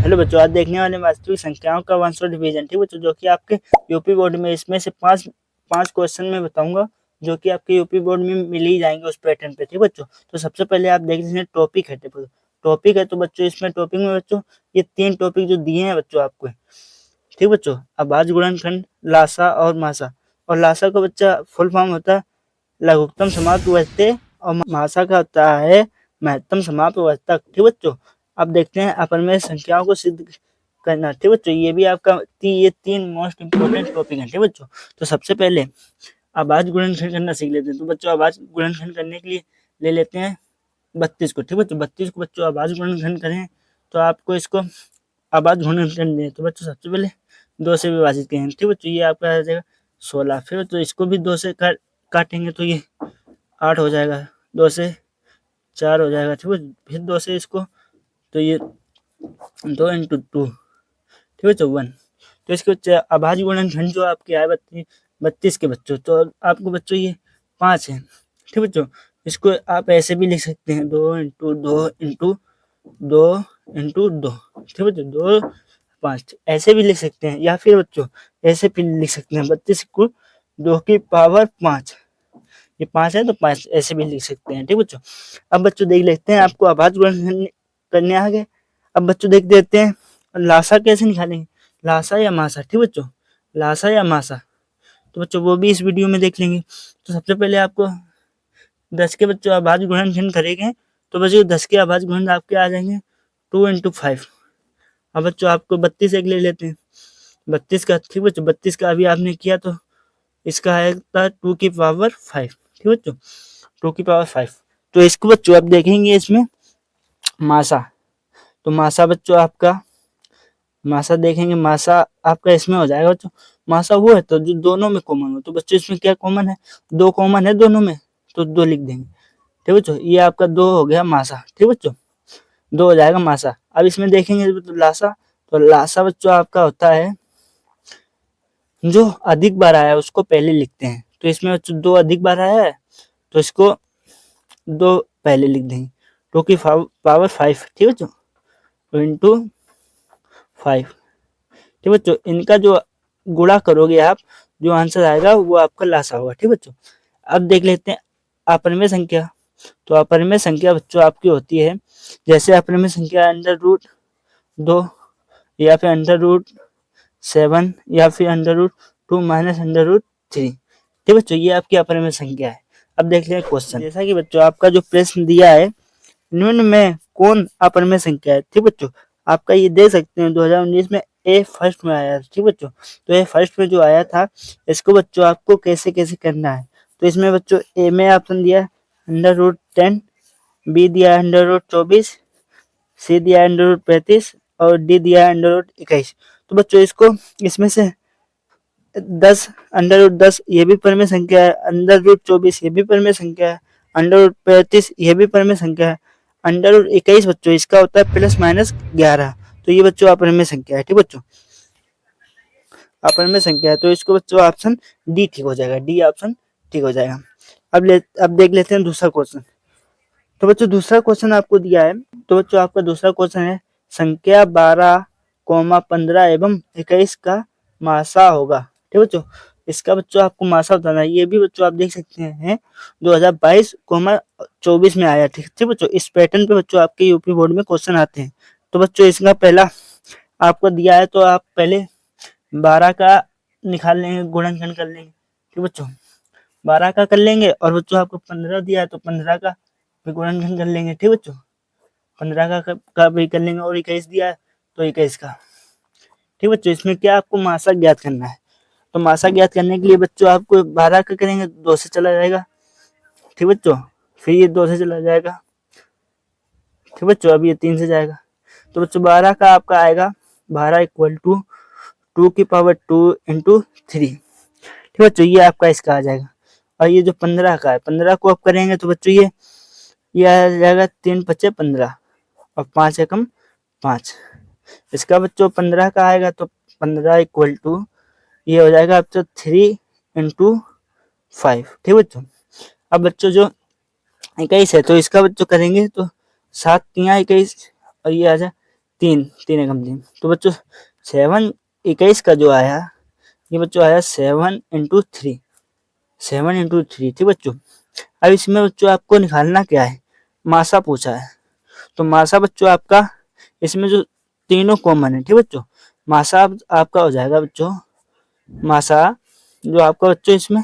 Hello बच्चों, आज देखने वाले वास्तविक संख्याओं का वंश और डिवीजन। ठीक बच्चों, जो कि आपके यूपी बोर्ड में इसमें से पांच क्वेश्चन में बताऊंगा जो कि आपके यूपी बोर्ड में मिल ही जाएंगे उस पैटर्न पे। ठीक बच्चों, तो सबसे पहले आप देख लीजिए टॉपिक है। टॉपिक है तो बच्चों इसमें टॉपिक में बच्चों ये 3 टॉपिक जो दिए हैं बच्चों आपको। ठीक बच्चों, अभाज्य गुणनखंड, लासा और मासा। और लासा का बच्चा फुल फॉर्म होता है लघुत्तम समाप्त व्यवस्था और मासा का होता है महत्तम समाप्त व्यवस्था। ठीक बच्चों, अब देखते हैं अपरिमेय संख्याओं को सिद्ध करना। ठीक बच्चों, ये भी आपका ये 3 मोस्ट इंपोर्टेंट टॉपिक हैं। ठीक बच्चों, तो सबसे पहले अभाज्य गुणनखंड करना सीख लेते हैं। तो बच्चों अभाज्य गुणनखंड करने के लिए ले लेते हैं 32 को। ठीक बच्चों, 32 को बच्चों अभाज्य गुणनखंड करें तो आपको इसको अभाज्य गुणनखंड दें तो बच्चों सबसे पहले 2 से विभाजित करें। ठीक बच्चों, ये आपका आ जाएगा 16। फिर बच्चों इसको भी 2 से काटेंगे तो ये 8 हो जाएगा, 2 से 4 हो जाएगा। ठीक है, फिर 2 से इसको तो ये 2 इंटू 2। ठीक है, 54। तो इसके बच्चे अभाज्य गुणनखंड जो आपके आए 32 के बच्चों, तो आपको बच्चों ये 5 है। ठीक बच्चों, इसको आप ऐसे भी लिख सकते हैं 2 इंटू 2 इंटू 2 इंटू 2। ठीक बच्चों, 2 5 ऐसे भी लिख सकते हैं, या फिर बच्चों ऐसे भी लिख सकते हैं 32 को 2 की पावर 5। ये 5 है तो 5 ऐसे भी लिख सकते हैं। ठीक बच्चों, अब बच्चों देख लेते हैं आपको अभाज्य गुणनखंड करने आ गए। अब बच्चों देख देते हैं लासा कैसे निकालेंगे, लासा या मासा। ठीक बच्चों, लासा या मासा तो बच्चों वो भी इस वीडियो में देख लेंगे। तो सबसे पहले आपको 10 के बच्चों अभाज्य गुणनखंड करेंगे तो बच्चों 10 के अभाज्य गुणनखंड आपके आ जाएंगे 2 इंटू 5। अब बच्चों आपको 32 एक ले लेते हैं 32 का। ठीक बच्चों, 32 का अभी आपने किया तो इसका आएगा 2 की पावर 5। ठीक बच्चों, 2 की पावर 5। तो इसको बच्चों आप देखेंगे इसमें मासा, तो मासा बच्चों आपका मासा देखेंगे, मासा आपका इसमें हो जाएगा बच्चों। मासा वो है तो जो दोनों में कॉमन हो, तो बच्चों इसमें क्या कॉमन है, 2 कॉमन है दोनों में तो 2 लिख देंगे। ठीक बच्चों, ये आपका 2 हो गया मासा। ठीक बच्चों, 2 हो जाएगा मासा। अब इसमें देखेंगे तो लासा, तो लासा बच्चों आपका होता है जो अधिक बार आया है उसको पहले लिखते हैं। तो इसमें बच्चों 2 अधिक बार आया है तो इसको 2 पहले लिख देंगे, 2 की पावर 5। ठीक बच्चों, तो इंटू 5। ठीक बच्चों, इनका जो गुणा करोगे आप, जो आंसर आएगा वो आपका लासा होगा। ठीक बच्चों, अब देख लेते हैं अपरिमेय संख्या। तो अपरिमेय संख्या बच्चों आपकी होती है जैसे अपरिमेय संख्या अंडर रूट 2 या फिर अंडर रूट 7 या फिर under root 2 minus under root 3। ठीक बच्चों, ये आपकी अपरिमेय संख्या है। अब देख लें क्वेश्चन, जैसा कि बच्चों आपका जो प्रश्न दिया है निम्न में कौन अपरिमेय संख्या है। ठीक बच्चों, आपका ये दे सकते हैं 2019 में ए फर्स्ट में आया था। ठीक बच्चों, तो ए फर्स्ट में जो आया था इसको बच्चों आपको कैसे कैसे करना है। तो इसमें बच्चों ए में ऑप्शन दिया है अंडर रूट 10, बी दिया है अंडर रूट 24, सी दिया है अंडर रूट 35 और डी दिया है अंडर रूट 21। तो बच्चों इसको इसमें से 10 अंडर रूट 10 ये भी परिमेय संख्या है, अंडर रूट 24 ये भी परिमेय संख्या है, अंडर रूट 35 ये भी परिमेय संख्या है, अंडर रूट 21 बच्चों इसका होता है प्लस माइनस 11। तो ये बच्चों अपरिमेय संख्या है। ठीक बच्चों, अपरिमेय संख्या है तो इसको बच्चों ऑप्शन डी ठीक हो जाएगा, डी ऑप्शन ठीक हो जाएगा। अब देख लेते हैं दूसरा क्वेश्चन। तो बच्चों दूसरा क्वेश्चन आपको दिया है, तो बच्चों आपका दूसरा क्वेश्चन है संख्या 12, 15 एवं 21 का मासा होगा। ठीक बच्चों, इसका बच्चों आपको मासा बताना है। ये भी बच्चों आप देख सकते हैं 2022-24 में आया। ठीक बच्चों, इस पैटर्न पे बच्चों आपके यूपी बोर्ड में क्वेश्चन आते हैं। तो बच्चों इसका पहला आपको दिया है तो आप पहले 12 का निकाल लेंगे, गुणनखंड कर लेंगे। ठीक बच्चों, 12 का कर लेंगे और बच्चों आपको 15 दिया है तो 15 का भी गुणनखंड कर लेंगे। ठीक बच्चों, 15 का भी कर लेंगे और 21 दिया है तो 21 का। ठीक बच्चों, इसमें क्या आपको मासा ज्ञात करना है। तो मासा ज्ञात करने के लिए बच्चों आपको 12 का करेंगे 2 से चला जाएगा। ठीक बच्चों, फिर ये 2 से चला जाएगा। ठीक बच्चों, अब ये 3 से जाएगा। तो बच्चों 12 का आपका आएगा 12 इक्वल टू 2 की पावर 2 इंटू 3। ठीक बच्चों, ये आपका इसका आ जाएगा। और ये जो 15 का है 15 को आप करेंगे तो बच्चों ये आ जाएगा 3 5 15 और 5 एकम 5। इसका बच्चों 15 का आएगा तो 15 इक्वल टू ये हो जाएगा बच्चों 3 इंटू 5। ठीक बच्चों, अब बच्चों जो 21 है तो इसका बच्चों करेंगे तो 7 3 21 और ये आ जाए तीन, तीन एकम तीन। तो बच्चों 7 21 का जो आया, ये बच्चों आया 7 इंटू 3, 7 इंटू 3, ठीक बच्चों। अब इसमें बच्चों आपको निकालना क्या है, मासा पूछा है। तो मासा बच्चों आपका इसमें जो तीनों कॉमन है, ठीक बच्चों, मासा आपका हो जाएगा बच्चों, मासा जो आपका बच्चों इसमें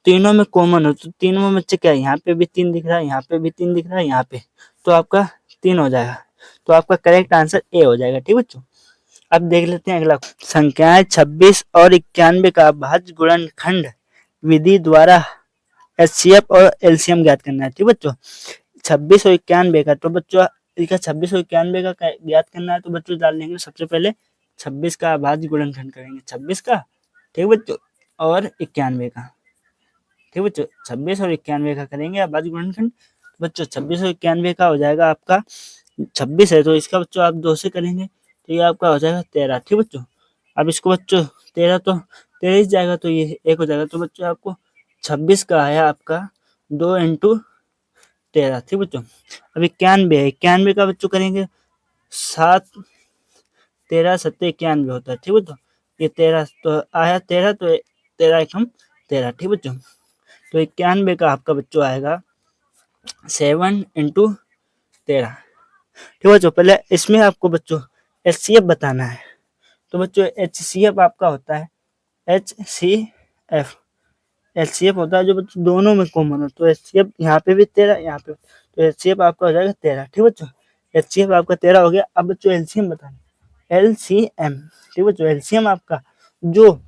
तीनों में कॉमन हो, तो तीनों में बच्चे क्या है, यहाँ पे भी 3 दिख रहा है, यहाँ पे भी 3 दिख रहा है, यहाँ पे, तो आपका 3 हो जाएगा। तो आपका करेक्ट आंसर ए हो जाएगा, ठीक बच्चों। अब देख लेते हैं अगला। संख्याएं 26 और 91 का भाज्य गुणनखंड विधि द्वारा एचसीएफ और एलसीएम ज्ञात करना है, ठीक बच्चों। 26 और 91 का, तो बच्चों इसका 26 और 91 का ज्ञात करना है, तो बच्चों डाल लेंगे सबसे पहले 26 का अभाज्य गुणनखंड करेंगे, 26 का, ठीक बच्चों, और 91 का, ठीक बच्चों, 26 और 91 का करेंगे अभाज्य गुणनखंड। बच्चों 26 और 91 का हो जाएगा आपका, 26 है तो इसका बच्चों आप 2 से करेंगे, तो ये आपका हो जाएगा 13, ठीक बच्चों। अब इसको बच्चों 13 तो 23 जाएगा, तो ये 1 हो जाएगा। तो बच्चों आपको 26 का आया आपका 2 इंटू 13, ठीक बच्चों। अब 91 है, 91 का बच्चों करेंगे 7 13 7 91 होता है, ठीक बच्चों। ये 13 तो आया 13, तो 13 एकम 13, ठीक बच्चों। तो 91 का आपका बच्चों आएगा 7 इंटू 13, ठीक बच्चों। पहले इसमें आपको बच्चों एचसीएफ बताना है। तो बच्चों एचसीएफ आपका होता है एचसीएफ, एचसीएफ होता है जो बच्चों दोनों में कॉमन हो। तो एचसीएफ यहाँ पे भी 13, यहाँ पे, तो एचसीएफ आपका हो जाएगा 13, ठीक बच्चों। एचसीएफ आपका 13 हो गया। अब बच्चों एलसीएम बताना, एलसीएम, ठीक बच्चों। एलसीएम आपका जो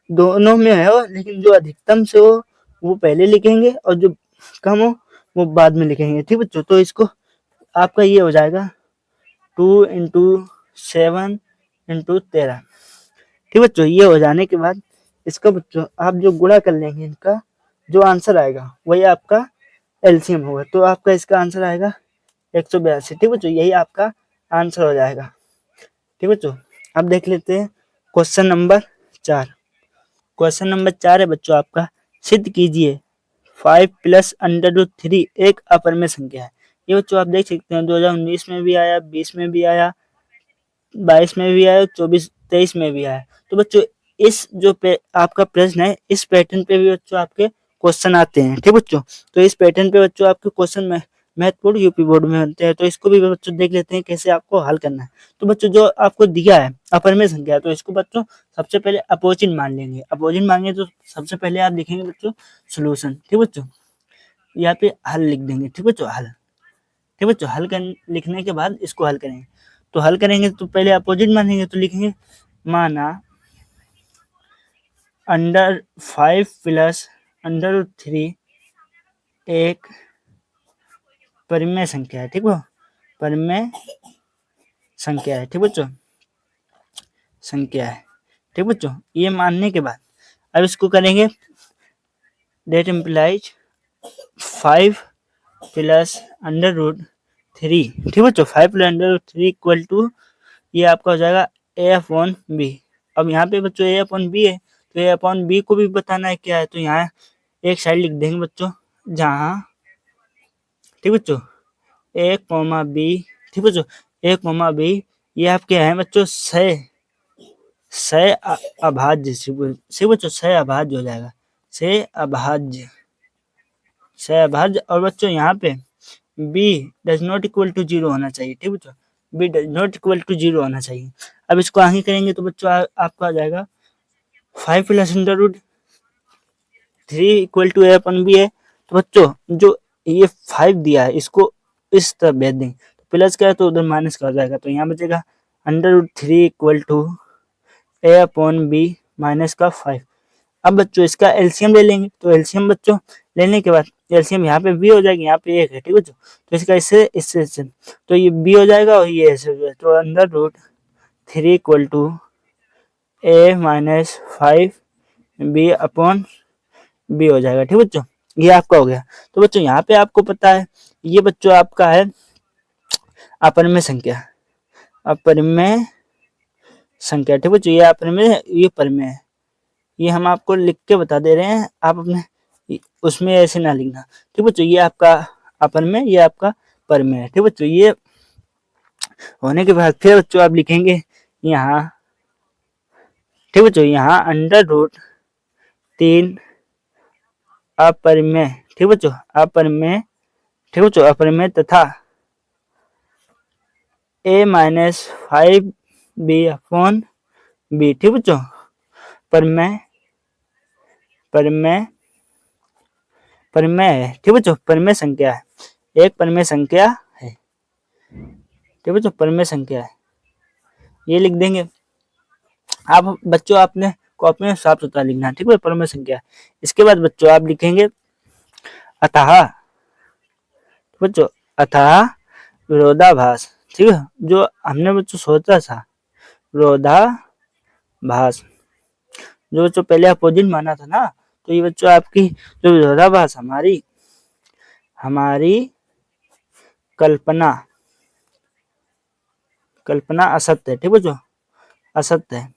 दोनों में है लेकिन जो अधिकतम से हो वो पहले लिखेंगे और जो कम हो वो बाद में लिखेंगे, ठीक बच्चों। तो इसको आपका ये हो जाएगा 2 इंटू 7 इंटू 13, ठीक बच्चों। ये हो जाने के बाद इसका बच्चों आप जो गुणा कर लेंगे, इनका जो आंसर आएगा वही आपका एलसीएम होगा। तो आपका इसका आंसर आएगा 182, ठीक बच्चों। यही आपका आंसर हो जाएगा, ठीक बच्चों। अब देख लेते हैं क्वेश्चन नंबर 4। क्वेश्चन नंबर 4 है बच्चों आपका, सिद्ध कीजिए 5 प्लस अंडर रूट 3 एक अपरिमेय संख्या है। ये बच्चों आप देख सकते हैं 2019 में भी आया, 20 में भी आया, 22 में भी आया, 24 23 में भी आया। तो बच्चों इस जो आपका प्रश्न है, इस पैटर्न पे भी बच्चों आपके क्वेश्चन आते हैं, ठीक बच्चों। तो इस पैटर्न पे बच्चों आपके क्वेश्चन में महत्वपूर्ण यूपी बोर्ड में बनते हैं। तो इसको भी बच्चों देख लेते हैं कैसे आपको हल करना है। तो बच्चों जो आपको दिया है अपरिमेय संख्या, तो इसको बच्चों सबसे पहले अपोजिट मान लेंगे। अपोजिट मांगे तो सबसे पहले आप लिखेंगे बच्चों सोल्यूशन, ठीक बच्चों। यहाँ पे हल लिख देंगे, ठीक बच्चों, हल, ठीक बच्चों। हल कर लिखने के बाद इसको हल करेंगे। तो हल करेंगे तो पहले अपोजिट मानेंगे, तो लिखेंगे माना अंडर 5 प्लस अंडर रूट 3 एक परिमेय संख्या है, ठीक बो, परिमेय संख्या है, ठीक बच्चों, संख्या है, ठीक बच्चों। ये मानने के बाद अब इसको करेंगे that implies 5 plus under root 3, ठीक बच्चों, 5 plus under root 3 equal to ये आपका हो जाएगा ए अपॉन बी। अब यहाँ पे बच्चों ए अपॉन बी है, तो ए अपॉन बी को भी बताना है क्या है, तो यहाँ एक साइड लिख देंगे बच्चों, जहाँ, ठीक बच्चों, ए कॉमा बी, ठीक बच्चों, ए कॉमा बी, ये आपके हैं बच्चों सह अभाज्य, ठीक बच्चों, सह अभाज्य हो जाएगा, सह अभाज्य, सह अभाज्य। और बच्चों यहाँ पे b does not equal to 0 होना चाहिए, ठीक बच्चों, b does not equal to 0 होना चाहिए। अब इसको आगे करेंगे तो बच्चों आपका आ जाएगा 5 plus under root 3 equal to a upon b है। तो बच्चों जो ये 5 दिया है इसको इस तरफ भेज देंगे, तो प्लस का है तो उधर माइनस का हो जाएगा, तो यहाँ बचेगा under root 3 equal to a upon b minus का 5। अब बच्चों इसका एलसीएम ले लेंगे, तो एलसीएम बच्चों लेने के बाद एलसीएम यहाँ पे बी हो जाएगी, यहाँ पे 1 है, ठीक बच्चों। तो इसका इससे तो ये बी हो जाएगा और ये ऐसे हो जाएगा, तो under root 3 equal to a minus 5 b upon b हो जाएगा, ठीक बच्चों। ये आपका हो गया। तो बच्चों यहाँ पे आपको पता है ये बच्चों आपका है अपरिमेय संख्या, अपरिमेय संख्या, ठीक बच्चों। ये अपरिमेय, ये परिमेय है, ये हम आपको लिख के बता दे रहे हैं, आप अपने उसमें ऐसे ना लिखना, ठीक बच्चों। ये आपका अपरिमेय, ये आपका परिमेय है, ठीक बच्चों। ये होने के बाद फिर बच्चों आप लिखेंगे यहाँ, ठीक बच्चों, यहाँ अंडर रूट 3 अपरिमेय, ठीक बच्चों, अपरिमेय, ठीक बच्चों, अपरिमेय तथा a-5b/b, ठीक बच्चों, परिमेय, परिमेय, परिमेय है, ठीक बच्चों, परिमेय संख्या है, एक परिमेय संख्या है, ठीक बच्चों, परिमेय संख्या है, ये लिख देंगे आप बच्चों। आपने कॉपी में साफ सुथरा लिखना है, ठीक है, परिमेय संख्या। इसके बाद बच्चों आप लिखेंगे अतः, बच्चों, अतः विरोधाभास, ठीक है, जो हमने बच्चों सोचा था विरोधाभास, जो बच्चों पहले अपोजिट माना था ना, तो ये बच्चों आपकी जो विरोधाभास हमारी कल्पना असत्य है, ठीक बच्चों, असत्य है।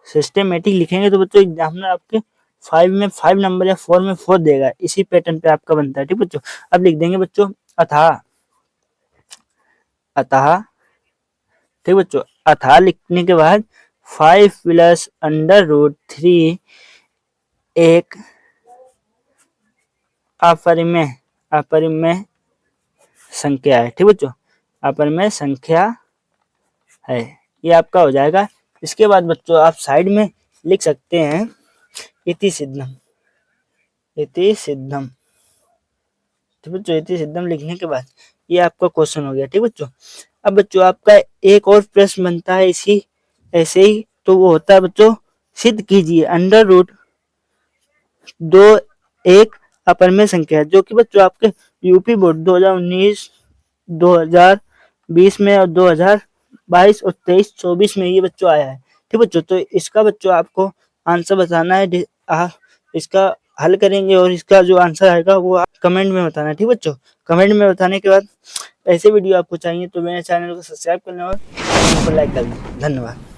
सिस्टेमेटिक लिखेंगे तो बच्चों एग्जामिनर आपके 5 में 5 नंबर या 4 में 4 देगा, इसी पैटर्न पे आपका बनता है, ठीक बच्चों। अब लिख देंगे बच्चों अतः, अतः, ठीक बच्चों, अतः लिखने के बाद 5 प्लस अंडर रूट 3 एक अपरिमेय संख्या है, ठीक बच्चों, अपरिमेय संख्या है, ये आपका हो जाएगा। इसके बाद बच्चों आप साइड में लिख सकते हैं इति सिद्धम, इति सिद्धम, ठीक बच्चों, इति सिद्धम लिखने के बाद ये आपका क्वेश्चन हो गया, ठीक बच्चों। अब बच्चों आपका एक और प्रश्न बनता है इसी ऐसे ही, तो वो होता है बच्चों सिद्ध कीजिए अंडर रूट 2 एक अपरिमेय संख्या है, जो कि बच्चों आपके यूपी बोर्ड 2019, 2020 में और 2022 और 23-24 में ये बच्चों आया है, ठीक बच्चों। तो इसका बच्चों आपको आंसर बताना है, इसका हल करेंगे और इसका जो आंसर आएगा वो आप कमेंट में बताना है, ठीक बच्चों। कमेंट में बताने के बाद ऐसे वीडियो आपको चाहिए तो मेरे चैनल को सब्सक्राइब करना और लाइक कर दें। धन्यवाद।